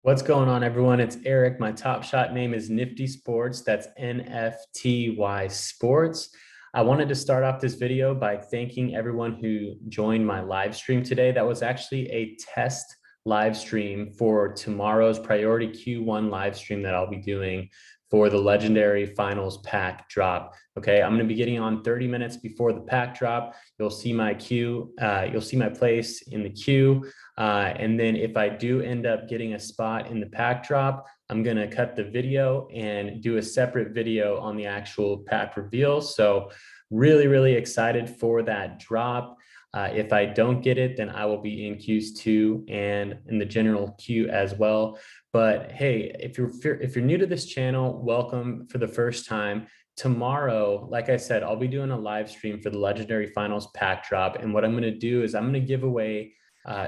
What's going on, everyone? It's Eric. My Top Shot name is Nifty Sports. That's NFTY Sports. I wanted to start off this video by thanking everyone who joined my live stream today. That was actually a test live stream for tomorrow's Priority Q1 live stream that I'll be doing for the Legendary Finals pack drop. Okay, I'm going to be getting on 30 minutes before the pack drop. You'll see my queue. You'll see my place in the queue. And then if I do end up getting a spot in the pack drop, I'm going to cut the video and do a separate video on the actual pack reveal. So really excited for that drop. If I don't get it, then I will be in queues 2 and in the general queue as well. But hey, if you're new to this channel, welcome for the first time. Tomorrow, like I said, I'll be doing a live stream for the Legendary Finals pack drop. And what I'm going to do is I'm going to give away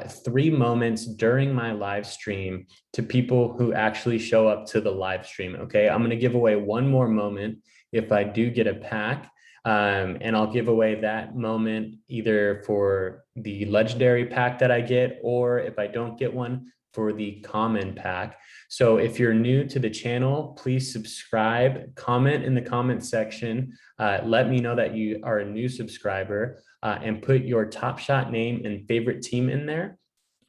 3 moments during my live stream to people who actually show up to the live stream. Okay, I'm going to give away 1 more moment if I do get a pack. And I'll give away that moment either for the legendary pack that I get, or if I don't get one, for the common pack. So if you're new to the channel, please subscribe, comment in the comment section. Let me know that you are a new subscriber, and put your Top Shot name and favorite team in there.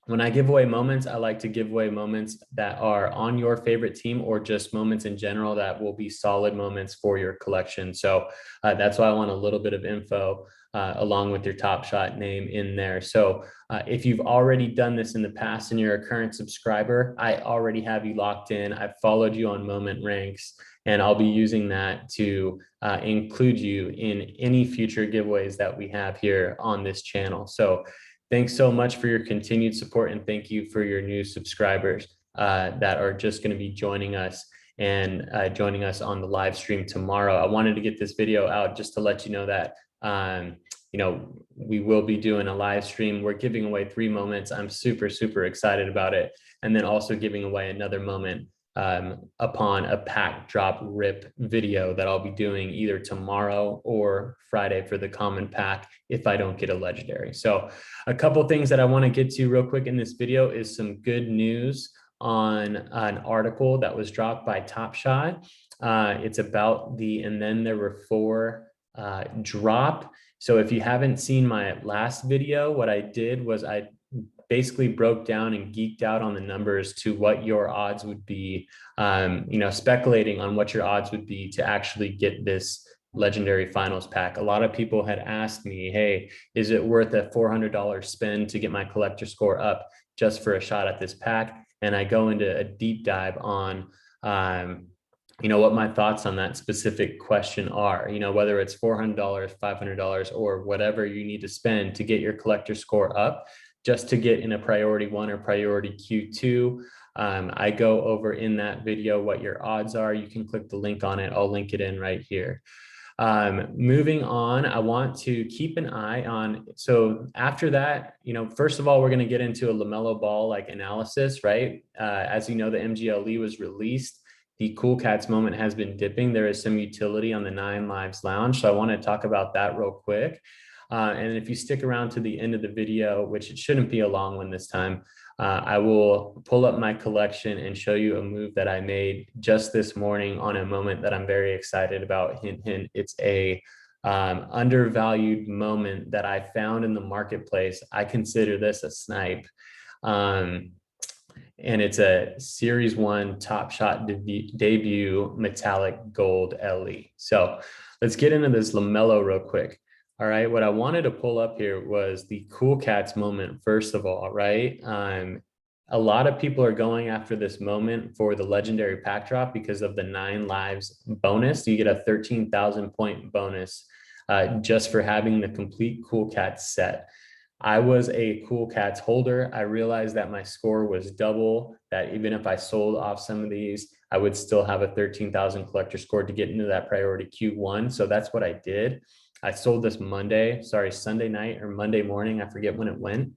When I give away moments, I like to give away moments that are on your favorite team, or just moments in general that will be solid moments for your collection. So that's why I want a little bit of info along with your Top Shot name in there. So if you've already done this in the past and you're a current subscriber, I already have you locked in. I've followed you on moment ranks, and I'll be using that to include you in any future giveaways that we have here on this channel. So thanks so much for your continued support, and thank you for your new subscribers that are just going to be joining us and joining us on the live stream tomorrow. I wanted to get this video out just to let you know that we will be doing a live stream. We're giving away 3 moments. I'm super excited about it, and then also giving away another moment upon a pack drop rip video that I'll be doing either tomorrow or Friday for the common pack if I don't get a legendary. So a couple things that I want to get to real quick in this video is some good news on an article that was dropped by Top Shot. It's about the and then there were 4 drop. So if you haven't seen my last video, what I did was I basically broke down and geeked out on the numbers to what your odds would be, speculating on what your odds would be to actually get this legendary finals pack. A lot of people had asked me, hey, is it worth a $400 spend to get my collector score up just for a shot at this pack? And I go into a deep dive on what my thoughts on that specific question are, whether it's $400, $500, or whatever you need to spend to get your collector score up just to get in a priority 1 or priority Q2. I go over in that video what your odds are. You can click the link on it. I'll link it in right here. Moving on, I want to keep an eye on, so after that, first of all, we're going to get into a LaMelo Ball analysis, right? As you know, the MGLE was released. The Cool Cats moment has been dipping. There is some utility on the 9 Lives Lounge. So I want to talk about that real quick. And if you stick around to the end of the video, which it shouldn't be a long one this time, I will pull up my collection and show you a move that I made just this morning on a moment that I'm very excited about. Hint, hint, it's a undervalued moment that I found in the marketplace. I consider this a snipe. And it's a Series 1 Top Shot debut metallic gold LE. So let's get into this LaMelo real quick. All right, what I wanted to pull up here was the Cool Cats moment, first of all, right? A lot of people are going after this moment for the legendary pack drop because of the 9 lives bonus. You get a 13,000 point bonus just for having the complete Cool Cats set. I was a Cool Cats holder. I realized that my score was double, that even if I sold off some of these, I would still have a 13,000 collector score to get into that priority Q1. So that's what I did. I sold this Sunday night or Monday morning. I forget when it went,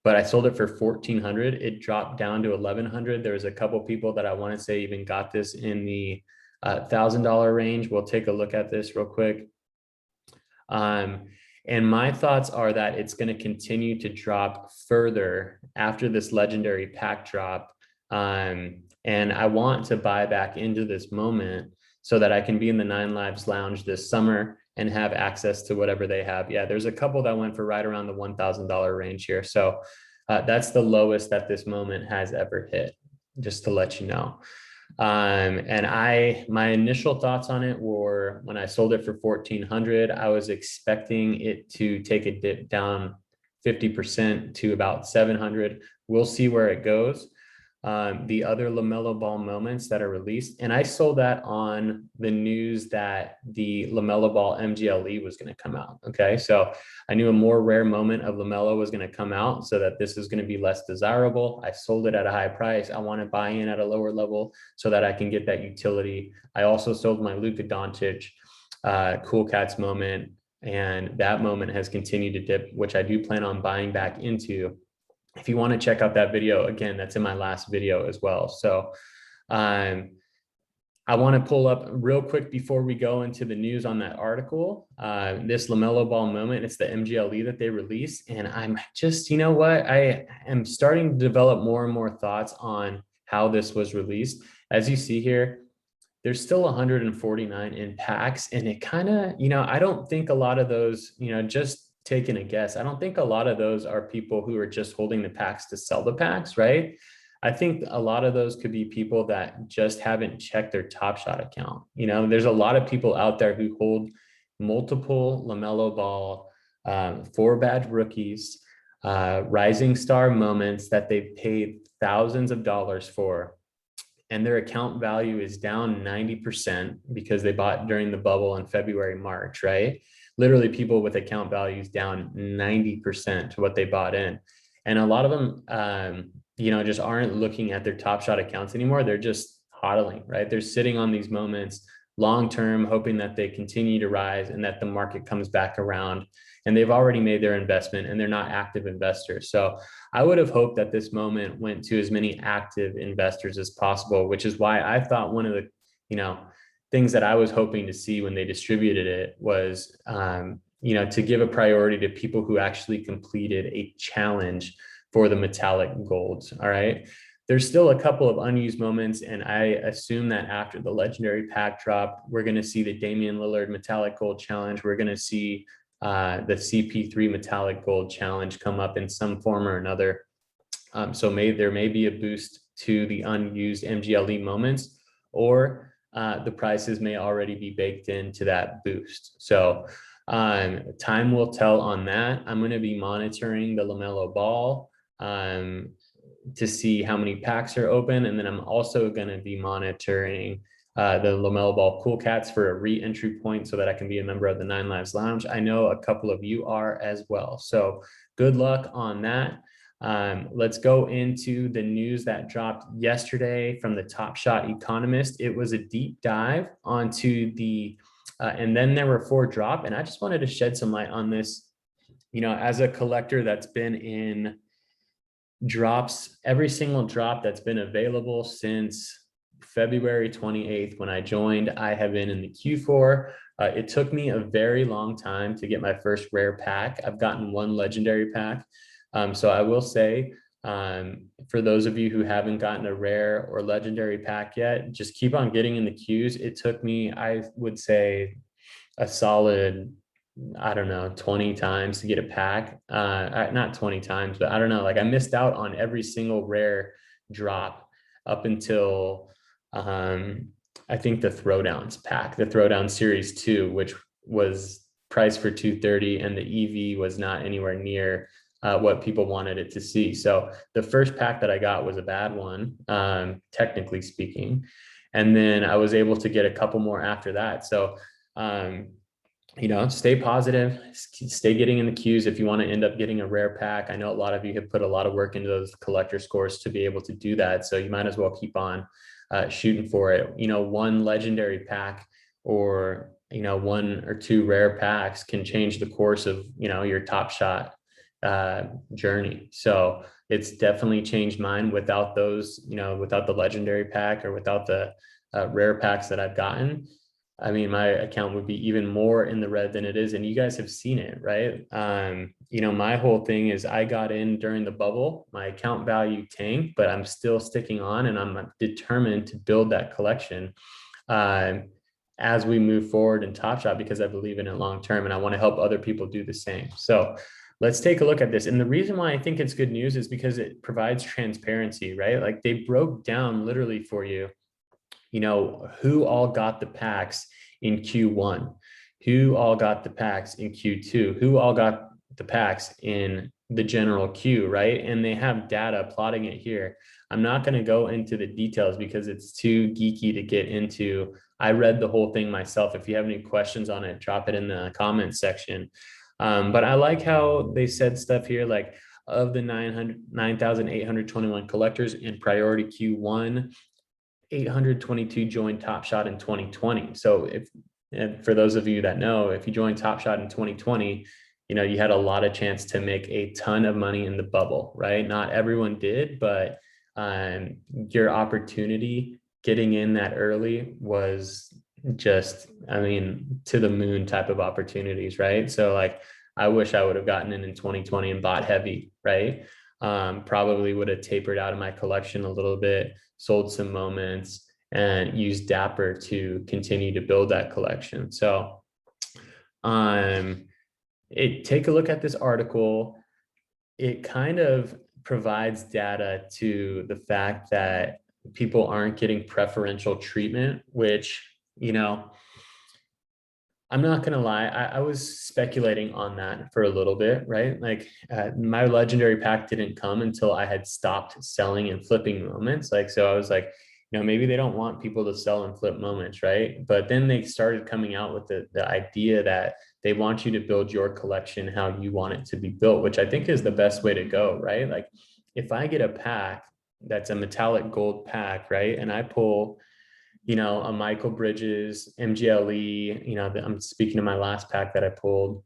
but I sold it for 1,400. It dropped down to 1,100. There was a couple people that I want to say even got this in the $1,000 range. We'll take a look at this real quick. And my thoughts are that it's going to continue to drop further after this legendary pack drop And I want to buy back into this moment so that I can be in the Nine Lives Lounge this summer and have access to whatever they have. Yeah, there's a couple that went for right around the $1,000 range here. So that's the lowest that this moment has ever hit, just to let you know. And my initial thoughts on it were when I sold it for 1,400, I was expecting it to take a dip down 50% to about 700. We'll see where it goes. The other LaMelo Ball moments that are released, and I sold that on the news that the LaMelo Ball MGLE was going to come out. Okay, so I knew a more rare moment of LaMelo was going to come out, so that this is going to be less desirable. I sold it at a high price. I want to buy in at a lower level so that I can get that utility. I also sold my Luka Doncic Cool Cats moment, and that moment has continued to dip, which I do plan on buying back into. If you want to check out that video, again, that's in my last video as well. So I want to pull up real quick before we go into the news on that article, this LaMelo Ball moment. It's the MGLE that they released. And I'm just, you know what? I am starting to develop more and more thoughts on how this was released. As you see here, there's still 149 in packs. And it kind of, I don't think a lot of those, just taking a guess, I don't think a lot of those are people who are just holding the packs to sell the packs, right? I think a lot of those could be people that just haven't checked their Top Shot account. There's a lot of people out there who hold multiple LaMelo Ball 4-badge rookies, rising star moments that they've paid thousands of dollars for, and their account value is down 90% because they bought during the bubble in February, March, right? Literally people with account values down 90% to what they bought in. And a lot of them, just aren't looking at their Top Shot accounts anymore. They're just hodling, right? They're sitting on these moments long-term, hoping that they continue to rise and that the market comes back around. And they've already made their investment and they're not active investors. So I would have hoped that this moment went to as many active investors as possible, which is why I thought one of the, things that I was hoping to see when they distributed it was, to give a priority to people who actually completed a challenge for the metallic golds. All right. There's still a couple of unused moments, and I assume that after the legendary pack drop, we're going to see the Damian Lillard metallic gold challenge. We're going to see the CP3 metallic gold challenge come up in some form or another. So there may be a boost to the unused MGLE moments, or the prices may already be baked into that boost. So time will tell on that. I'm going to be monitoring the LaMelo Ball to see how many packs are open. And then I'm also going to be monitoring the LaMelo Ball Cool Cats for a re-entry point so that I can be a member of the Nine Lives Lounge. I know a couple of you are as well. So good luck on that. Let's go into the news that dropped yesterday from the Top Shot Economist. It was a deep dive onto the, and then there were 4 drop. And I just wanted to shed some light on this, as a collector that's been in drops, every single drop that's been available since February 28th when I joined. I have been in the Q4. It took me a very long time to get my first rare pack. I've gotten 1 legendary pack. So I will say, for those of you who haven't gotten a rare or legendary pack yet, just keep on getting in the queues. It took me, I would say, a solid, I don't know, 20 times to get a pack. Not 20 times, but I don't know, like I missed out on every single rare drop up until I think the Throwdowns pack, the Throwdown Series 2, which was priced for $230, and the EV was not anywhere near what people wanted it to see. So the first pack that I got was a bad one, technically speaking. And then I was able to get a couple more after that. So, stay positive, stay getting in the queues if you want to end up getting a rare pack. I know a lot of you have put a lot of work into those collector scores to be able to do that. So you might as well keep on shooting for it. 1 legendary pack or, 1 or 2 rare packs can change the course of, your Top Shot journey. So it's definitely changed mine without those, without the legendary pack or without the rare packs that I've gotten. I mean, my account would be even more in the red than it is. And you guys have seen it, right? My whole thing is I got in during the bubble, my account value tanked, but I'm still sticking on and I'm determined to build that collection um, as we move forward in Top Shot because I believe in it long term and I want to help other people do the same. So let's take a look at this. And the reason why I think it's good news is because it provides transparency, right? Like they broke down literally for you, who all got the packs in Q1, who all got the packs in Q2, who all got the packs in the general queue, right? And they have data plotting it here. I'm not going to go into the details because it's too geeky to get into. I read the whole thing myself. If you have any questions on it, drop it in the comments section. But I like how they said stuff here like of the 9,821 collectors in priority Q1, 822 joined Top Shot in 2020. So and for those of you that know, if you joined Top Shot in 2020, you had a lot of chance to make a ton of money in the bubble, right? Not everyone did, but your opportunity getting in that early was just, I mean, to the moon type of opportunities, right? So like, I wish I would have gotten in 2020 and bought heavy, right? Probably would have tapered out of my collection a little bit, sold some moments, and used Dapper to continue to build that collection. So take a look at this article. It kind of provides data to the fact that people aren't getting preferential treatment, which, I'm not gonna lie, I was speculating on that for a little bit, right? Like my legendary pack didn't come until I had stopped selling and flipping moments. Like, so I was like, maybe they don't want people to sell and flip moments, right? But then they started coming out with the idea that they want you to build your collection how you want it to be built, which I think is the best way to go, right? Like if I get a pack that's a metallic gold pack, right? And I pull a Michael Bridges, MGLE, I'm speaking of my last pack that I pulled,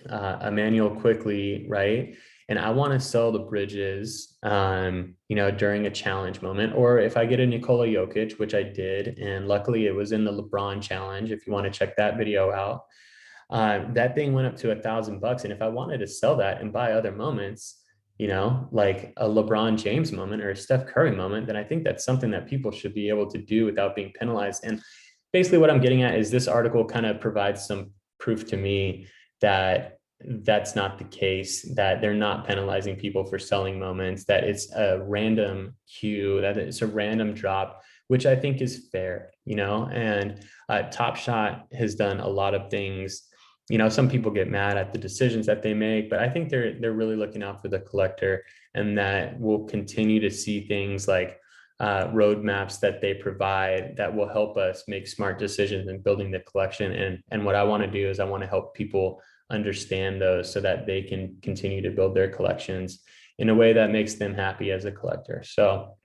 Emmanuel Quickly, right? And I want to sell the Bridges, during a challenge moment, or if I get a Nikola Jokic, which I did, and luckily it was in the LeBron challenge. If you want to check that video out, that thing went up to $1,000. And if I wanted to sell that and buy other moments, like a LeBron James moment or a Steph Curry moment, then I think that's something that people should be able to do without being penalized. And basically what I'm getting at is this article kind of provides some proof to me that that's not the case, that they're not penalizing people for selling moments, that it's a random queue, that it's a random drop, which I think is fair, and Top Shot has done a lot of things. Some people get mad at the decisions that they make, but I think they're really looking out for the collector, and that we'll continue to see things like roadmaps that they provide that will help us make smart decisions in building the collection. And what I want to do is I want to help people understand those so that they can continue to build their collections in a way that makes them happy as a collector. So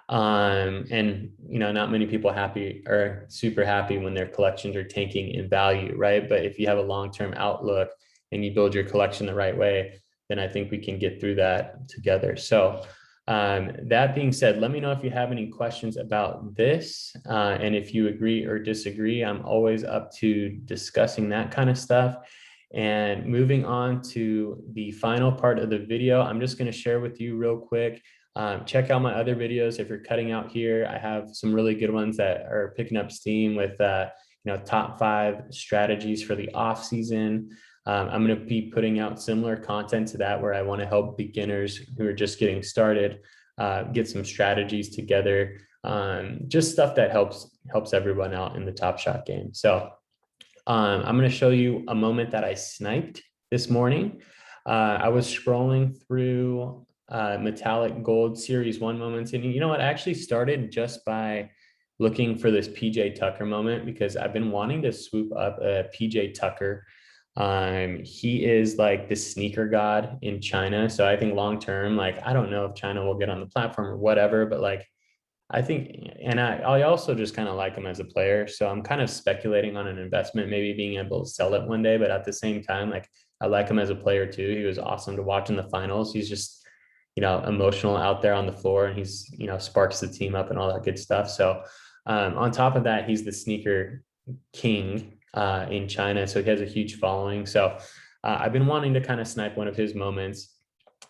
and not many people happy or super happy when their collections are tanking in value, right? But if you have a long-term outlook and you build your collection the right way, then I think we can get through that together. So that being said, let me know if you have any questions about this. And if you agree or disagree, I'm always up to discussing that kind of stuff. And moving on to the final part of the video, I'm just going to share with you real quick. Check out my other videos. If you're cutting out here, I have some really good ones that are picking up steam with, top 5 strategies for the off season. I'm going to be putting out similar content to that where I want to help beginners who are just getting started get some strategies together. Just stuff that helps everyone out in the Top Shot game. So I'm going to show you a moment that I sniped this morning. I was scrolling through metallic gold series 1 moments, and I actually started just by looking for this PJ Tucker moment because I've been wanting to swoop up a PJ Tucker. He is like the sneaker god in China, so I think long term, like I don't know if China will get on the platform or whatever, but like I think, and I also just kind of like him as a player. So I'm kind of speculating on an investment, maybe being able to sell it one day. But at the same time, like I like him as a player too. He was awesome to watch in the finals. He's just, emotional out there on the floor, and he's, sparks the team up and all that good stuff. So on top of that, he's the sneaker king in China. So he has a huge following. So I've been wanting to kind of snipe one of his moments,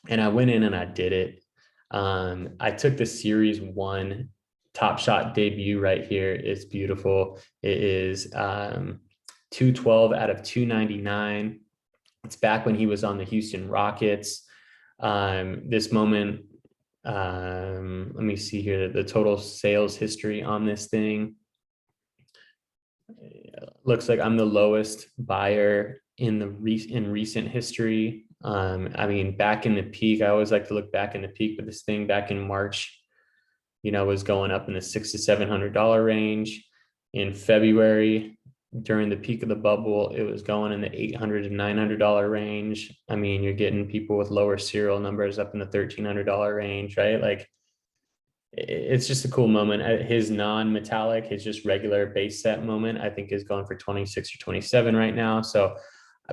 and I went in and I did it. I took the Series 1 Top Shot debut right here. It's beautiful. It is 212 out of 299. It's back when he was on the Houston Rockets. This moment, let me see here, the total sales history on this thing. Looks like I'm the lowest buyer in recent history. I mean, back in the peak, I always like to look back in the peak, but this thing back in March, was going up in the $600 to $700 range. In February, during the peak of the bubble, it was going in the $800 to $900 range. I mean, you're getting people with lower serial numbers up in the $1,300 range, right? Like, it's just a cool moment. His non-metallic, his just regular base set moment, I think is going for 26 or 27 right now. So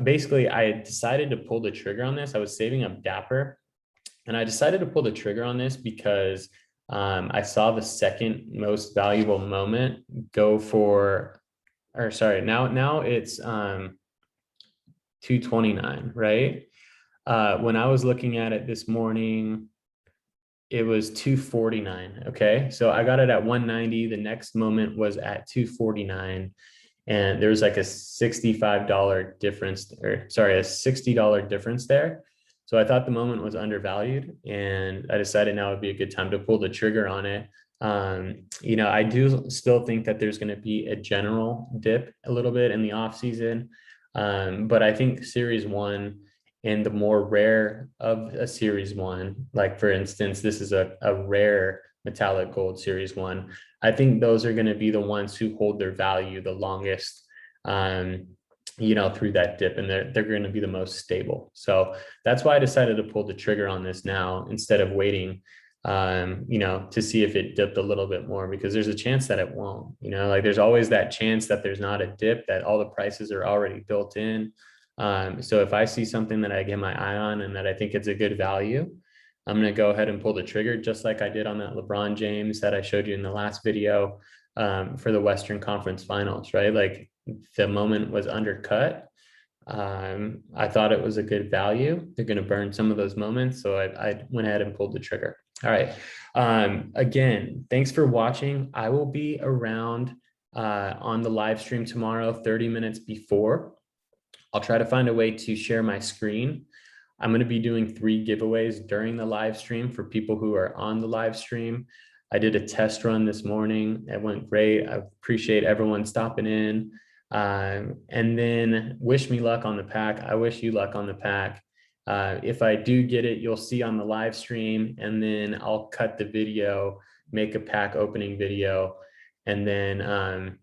basically I decided to pull the trigger on this. I was saving up Dapper, and I decided to pull the trigger on this because I saw the second most valuable moment go for, or sorry, now it's 229, right? When I was looking at it this morning, it was 249. Okay. So I got it at 190. The next moment was at 249. And there was like a $65 difference, or sorry, a $60 difference there. So I thought the moment was undervalued, and I decided now would be a good time to pull the trigger on it. I do still think that there's going to be a general dip a little bit in the off season. But I think Series 1 and the more rare of a Series 1, like for instance, this is a rare metallic gold Series 1. I think those are going to be the ones who hold their value the longest, through that dip, and they're going to be the most stable. So that's why I decided to pull the trigger on this now instead of waiting, to see if it dipped a little bit more, because there's a chance that it won't, like there's always that chance that there's not a dip, that all the prices are already built in. So if I see something that I get my eye on and that I think it's a good value, I'm going to go ahead and pull the trigger, just like I did on that LeBron James that I showed you in the last video, for the Western Conference Finals, right? Like the moment was undercut. I thought it was a good value. They're going to burn some of those moments. So I went ahead and pulled the trigger. All right. Again, thanks for watching. I will be around on the live stream tomorrow, 30 minutes before. I'll try to find a way to share my screen. I'm going to be doing 3 giveaways during the live stream for people who are on the live stream. I did a test run this morning. It went great. I appreciate everyone stopping in. And then wish me luck on the pack. I wish you luck on the pack. If I do get it, you'll see on the live stream, and then I'll cut the video, make a pack opening video, and then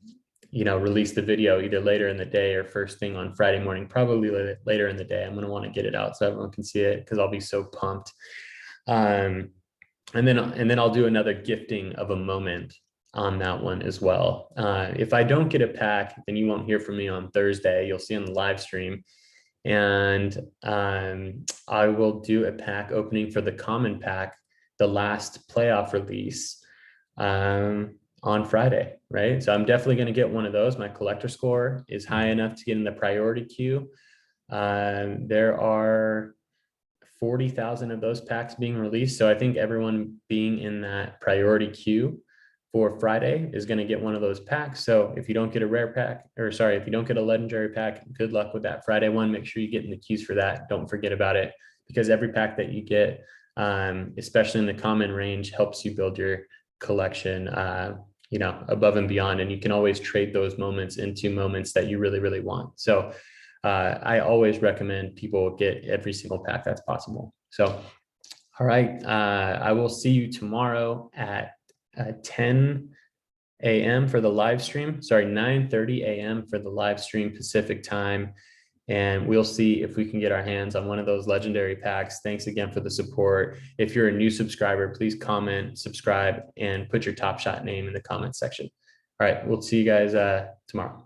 release the video either later in the day or first thing on Friday morning, probably later in the day. I'm going to want to get it out so everyone can see it, because I'll be so pumped. And then I'll do another gifting of a moment on that one as well. If I don't get a pack, then you won't hear from me on Thursday. You'll see on the live stream. And I will do a pack opening for the common pack, the last playoff release, on Friday, right? So I'm definitely going to get one of those. My collector score is high enough to get in the priority queue. There are 40,000 of those packs being released. So I think everyone being in that priority queue for Friday is going to get one of those packs. So if you don't get a rare pack, if you don't get a legendary pack, good luck with that Friday one. Make sure you get in the queues for that. Don't forget about it, because every pack that you get, especially in the common range, helps you build your collection, above and beyond. And you can always trade those moments into moments that you really, really want. So I always recommend people get every single pack that's possible. So, all right. I will see you tomorrow at 10 a.m. for the live stream. Sorry, 9:30 a.m. for the live stream Pacific time. And we'll see if we can get our hands on one of those legendary packs. Thanks again for the support. If you're a new subscriber, please comment, subscribe, and put your Top Shot name in the comment section. All right, we'll see you guys tomorrow. Bye.